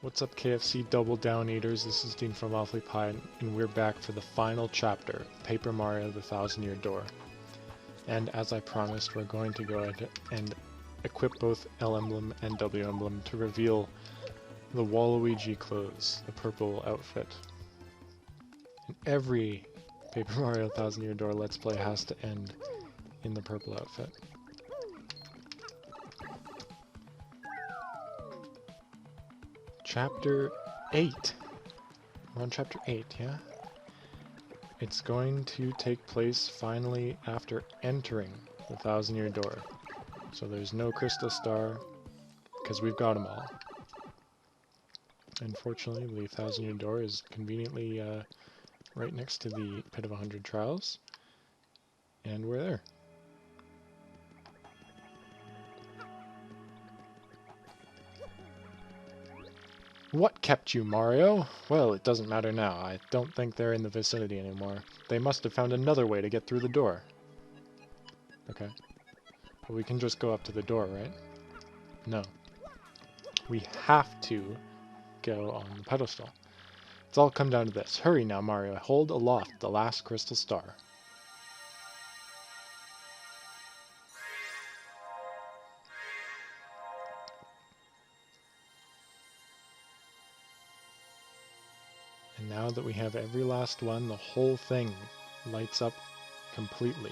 What's up, KFC Double Down Eaters? This is Dean from Wafflypie, and we're back for the final chapter, Paper Mario: The Thousand-Year Door. And as I promised, we're going to go ahead and equip both L emblem and W emblem to reveal the Waluigi clothes, the purple outfit. And every Paper Mario: Thousand-Year Door Let's Play has to end in the purple outfit. Chapter 8. We're on Chapter 8, yeah? It's going to take place finally after entering the Thousand-Year Door. So there's no Crystal Star, because we've got them all. Unfortunately, the Thousand-Year Door is conveniently right next to the Pit of 100 Trials, and we're there. What kept you, Mario? Well, it doesn't matter now. I don't think they're in the vicinity anymore. They must have found another way to get through the door. Okay. Well, we can just go up to the door, right? No. We have to go on the pedestal. It's all come down to this. Hurry now, Mario. Hold aloft the last crystal star. And now that we have every last one, the whole thing lights up completely.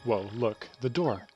Whoa, look, the door.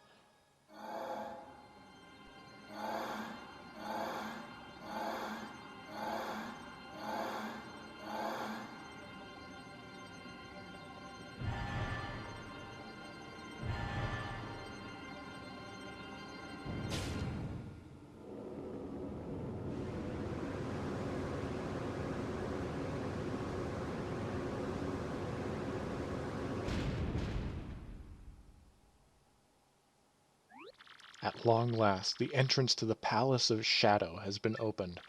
At long last, the entrance to the Palace of Shadow has been opened.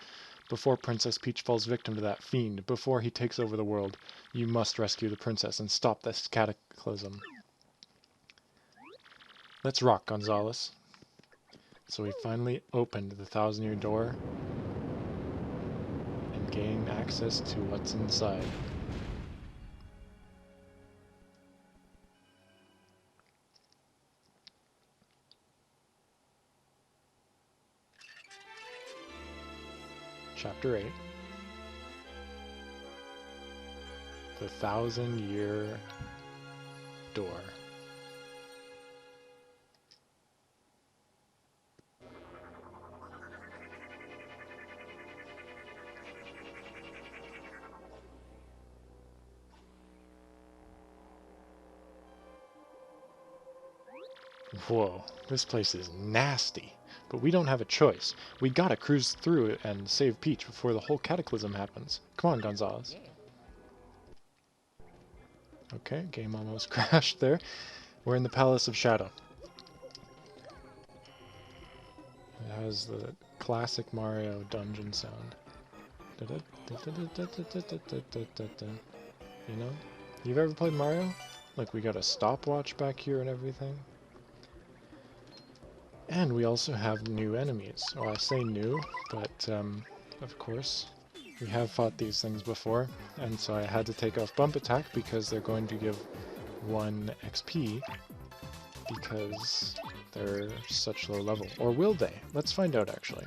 Before Princess Peach falls victim to that fiend, before he takes over the world, you must rescue the princess and stop this cataclysm. Let's rock, Gonzalez. So we finally opened the Thousand-Year Door and gain access to what's inside. Chapter 8. The Thousand-Year Door. Whoa, this place is nasty. But we don't have a choice. We gotta cruise through it and save Peach before the whole cataclysm happens. Come on, Gonzalez. Okay, game almost crashed there. We're in the Palace of Shadow. It has the classic Mario dungeon sound. You know? You've ever played Mario? Like, we got a stopwatch back here and everything. And we also have new enemies. Well, I say new, but of course, we have fought these things before, and so I had to take off Bump Attack because they're going to give 1 XP because they're such low level. Or will they? Let's find out, actually.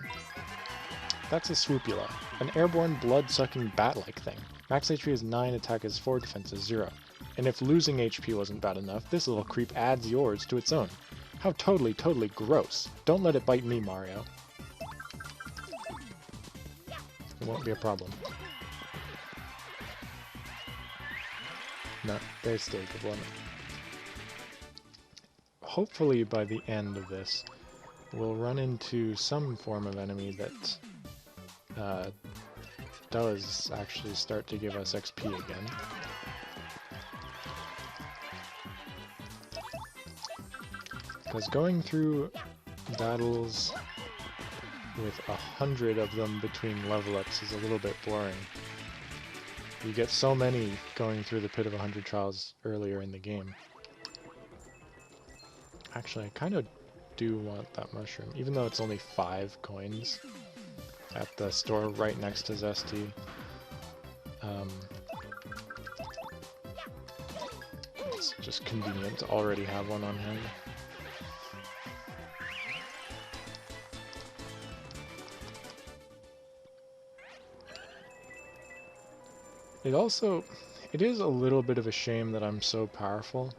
That's a Swoopula, an airborne blood-sucking bat-like thing. Max HP is 9, attack is 4, defense is 0. And if losing HP wasn't bad enough, this little creep adds yours to its own. How totally gross. Don't let it bite me, Mario. It won't be a problem. No, they still good one. Hopefully by the end of this, we'll run into some form of enemy that does actually start to give us XP again. Because going through battles with 100 of them between level ups is a little bit boring. You get so many going through the Pit of 100 Trials earlier in the game. Actually, I kind of do want that mushroom, even though it's only 5 coins at the store right next to Zesty. It's just convenient to already have one on hand. It is a little bit of a shame that I'm so powerful,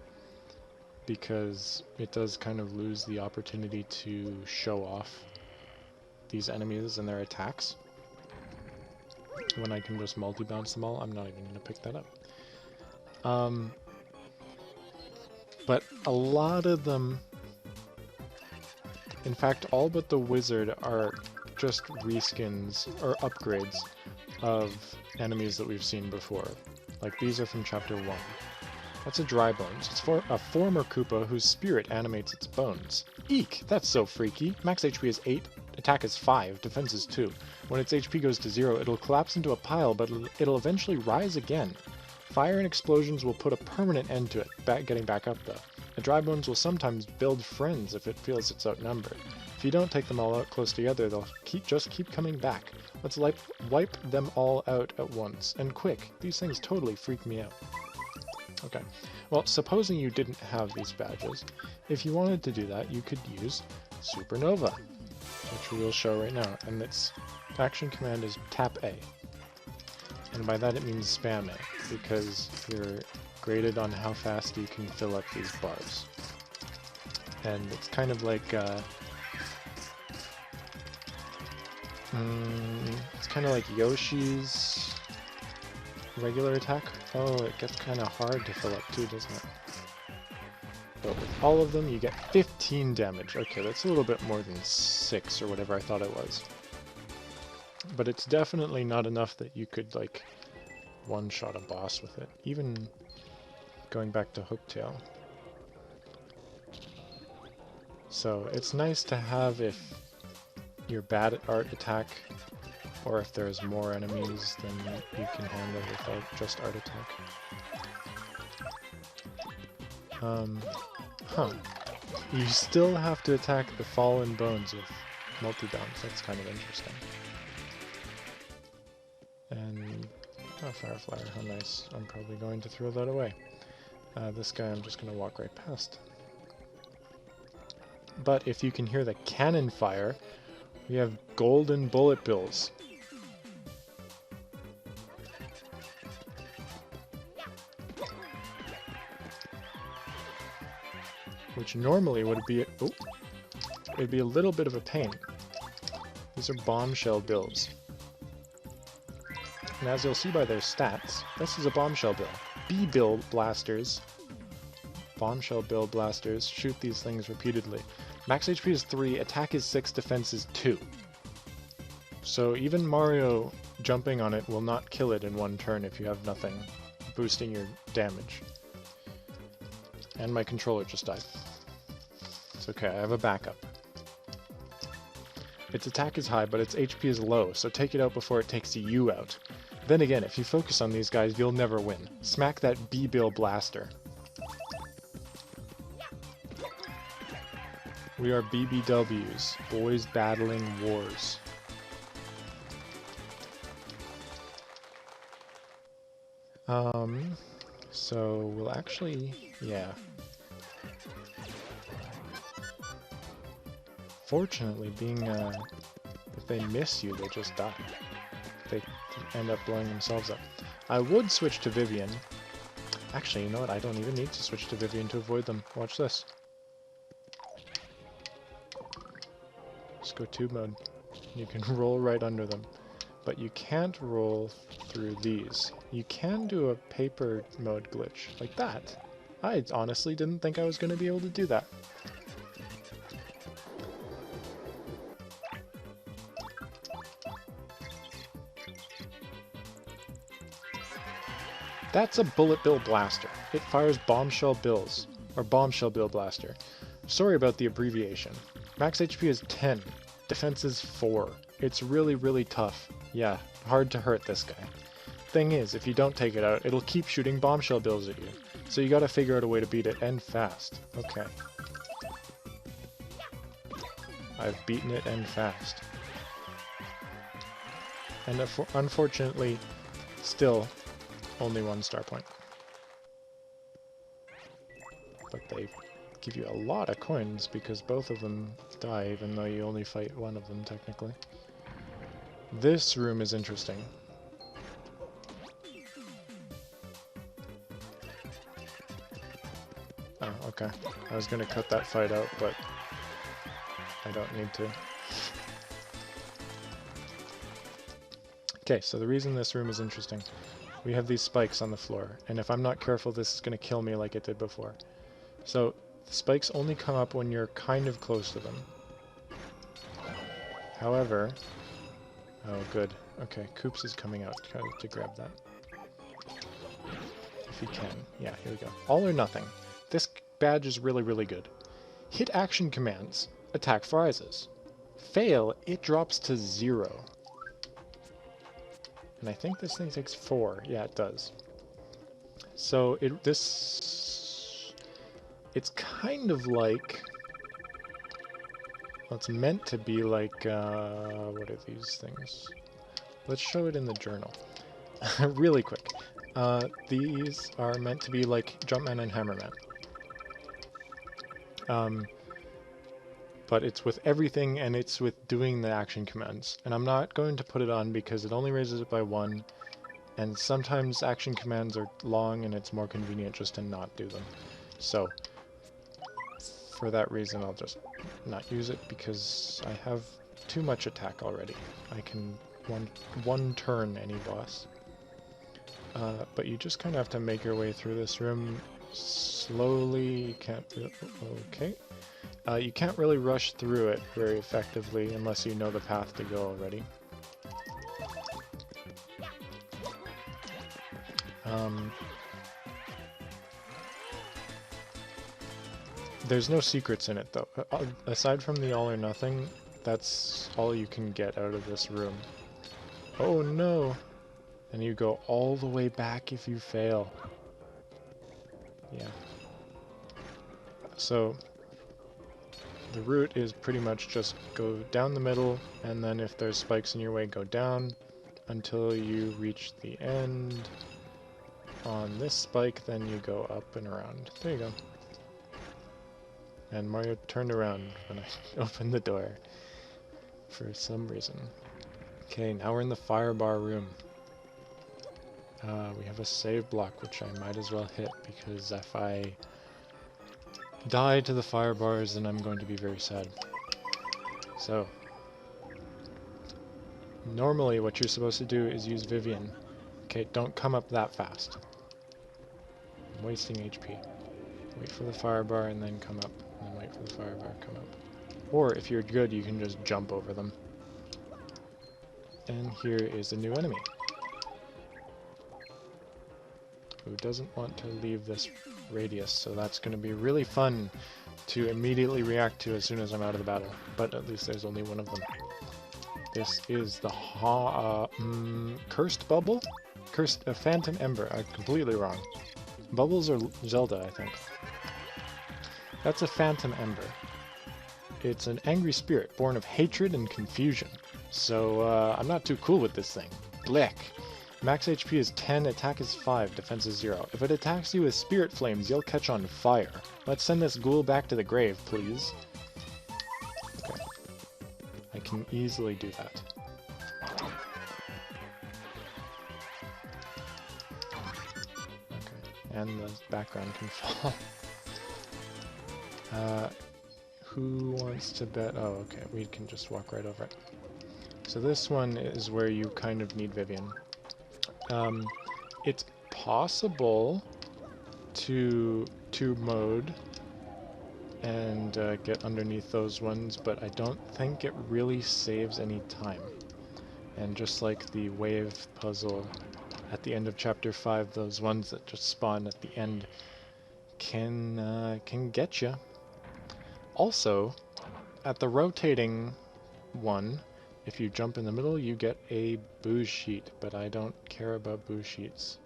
because it does kind of lose the opportunity to show off these enemies and their attacks. When I can just multi-bounce them all, I'm not even going to pick that up. But a lot of them, in fact all but the wizard, are just reskins or upgrades of enemies that we've seen before. Like these are from chapter 1. That's a dry bones. It's for a former Koopa whose spirit animates its bones. Eek! That's so freaky. Max HP is 8, attack is 5, defense is 2. When its HP goes to 0, it'll collapse into a pile, but it'll eventually rise again. Fire and explosions will put a permanent end to it, getting back up though. A dry bones will sometimes build friends if it feels it's outnumbered. If you don't take them all out close together, they'll just keep coming back. Let's wipe them all out at once, and quick. These things totally freak me out. Okay, well, supposing you didn't have these badges, if you wanted to do that, you could use Supernova, which we will show right now, and its action command is tap A. And by that it means spam A, because you're graded on how fast you can fill up these bars. And it's kind of like, it's kind of like Yoshi's regular attack. Oh, it gets kind of hard to fill up too, doesn't it? But with all of them, you get 15 damage. Okay, that's a little bit more than 6 or whatever I thought it was. But it's definitely not enough that you could, like, one-shot a boss with it. Even going back to Hooktail. So it's nice to have if you're bad at art attack, or if there's more enemies than you can handle without just art attack. You still have to attack the fallen bones with multi-bounce. That's kind of interesting. And oh, Fireflyer, how nice. I'm probably going to throw that away. This guy I'm just going to walk right past. But if you can hear the cannon fire, we have golden bullet bills. Which normally would be it'd be a little bit of a pain. These are bombshell bills. And as you'll see by their stats, this is a bombshell bill. B-bill blasters, bombshell bill blasters, shoot these things repeatedly. Max HP is 3, attack is 6, defense is 2. So even Mario jumping on it will not kill it in one turn if you have nothing boosting your damage. And my controller just died. It's okay, I have a backup. Its attack is high, but its HP is low, so take it out before it takes you out. Then again, if you focus on these guys, you'll never win. Smack that B-bill blaster. We are BBWs, boys battling wars. So we'll actually, yeah. Fortunately, being, if they miss you, they just die. They end up blowing themselves up. I would switch to Vivian. Actually, you know what? I don't even need to switch to Vivian to avoid them. Watch this. Just go tube mode. You can roll right under them. But you can't roll through these. You can do a paper mode glitch like that. I honestly didn't think I was going to be able to do that. That's a bullet bill blaster. It fires bombshell bills, or bombshell bill blaster. Sorry about the abbreviation. Max HP is 10. Defense is 4. It's really, really tough. Yeah, hard to hurt this guy. Thing is, if you don't take it out, it'll keep shooting bombshell bills at you. So you gotta figure out a way to beat it, and fast. Okay. I've beaten it and fast. And unfortunately, still only 1 star point. But they give you a lot of coins because both of them die, even though you only fight one of them, technically. This room is interesting. Oh, okay. I was gonna cut that fight out, but I don't need to. Okay, so the reason this room is interesting, we have these spikes on the floor, and if I'm not careful, this is gonna kill me like it did before. So, the spikes only come up when you're kind of close to them. However... Oh, good. Okay, Koops is coming out to grab that. If he can. Yeah, here we go. All or nothing. This badge is really, really good. Hit action commands. Attack rises. Fail, it drops to 0. And I think this thing takes 4. Yeah, it does. So, it's kind of like... Well, it's meant to be like, what are these things? Let's show it in the journal. Really quick. These are meant to be like Jumpman and Hammerman. But it's with everything, and it's with doing the action commands. And I'm not going to put it on because it only raises it by 1, and sometimes action commands are long and it's more convenient just to not do them. So, for that reason I'll just not use it because I have too much attack already. I can one turn any boss. But you just kind of have to make your way through this room slowly. You can't... Okay. You can't really rush through it very effectively unless you know the path to go already. There's no secrets in it though. Aside from the all or nothing, that's all you can get out of this room. Oh no! And you go all the way back if you fail. Yeah. So, the route is pretty much just go down the middle, and then if there's spikes in your way, go down until you reach the end. On this spike, then you go up and around. There you go. And Mario turned around when I opened the door for some reason. Okay, now we're in the fire bar room. We have a save block, which I might as well hit, because if I die to the fire bars, then I'm going to be very sad. So, normally what you're supposed to do is use Vivian. Okay, don't come up that fast. I'm wasting HP. Wait for the fire bar and then come up. And then wait for the fire bar, come up. Or, if you're good, you can just jump over them. And here is a new enemy. Who doesn't want to leave this radius, so that's going to be really fun to immediately react to as soon as I'm out of the battle. But at least there's only one of them. This is the Cursed Bubble? Cursed Phantom Ember. I'm completely wrong. Bubbles are Zelda, I think. That's a Phantom Ember. It's an angry spirit born of hatred and confusion. So, I'm not too cool with this thing. Blick. Max HP is 10, attack is 5, defense is 0. If it attacks you with spirit flames, you'll catch on fire. Let's send this ghoul back to the grave, please. Okay. I can easily do that. Okay, and the background can fall. Who wants to bet? Oh, okay, we can just walk right over it. So this one is where you kind of need Vivian. It's possible to tube mode and get underneath those ones, but I don't think it really saves any time. And just like the wave puzzle at the end of chapter 5, those ones that just spawn at the end can get you. Also, at the rotating 1. If you jump in the middle, you get a booze sheet, but I don't care about booze sheets.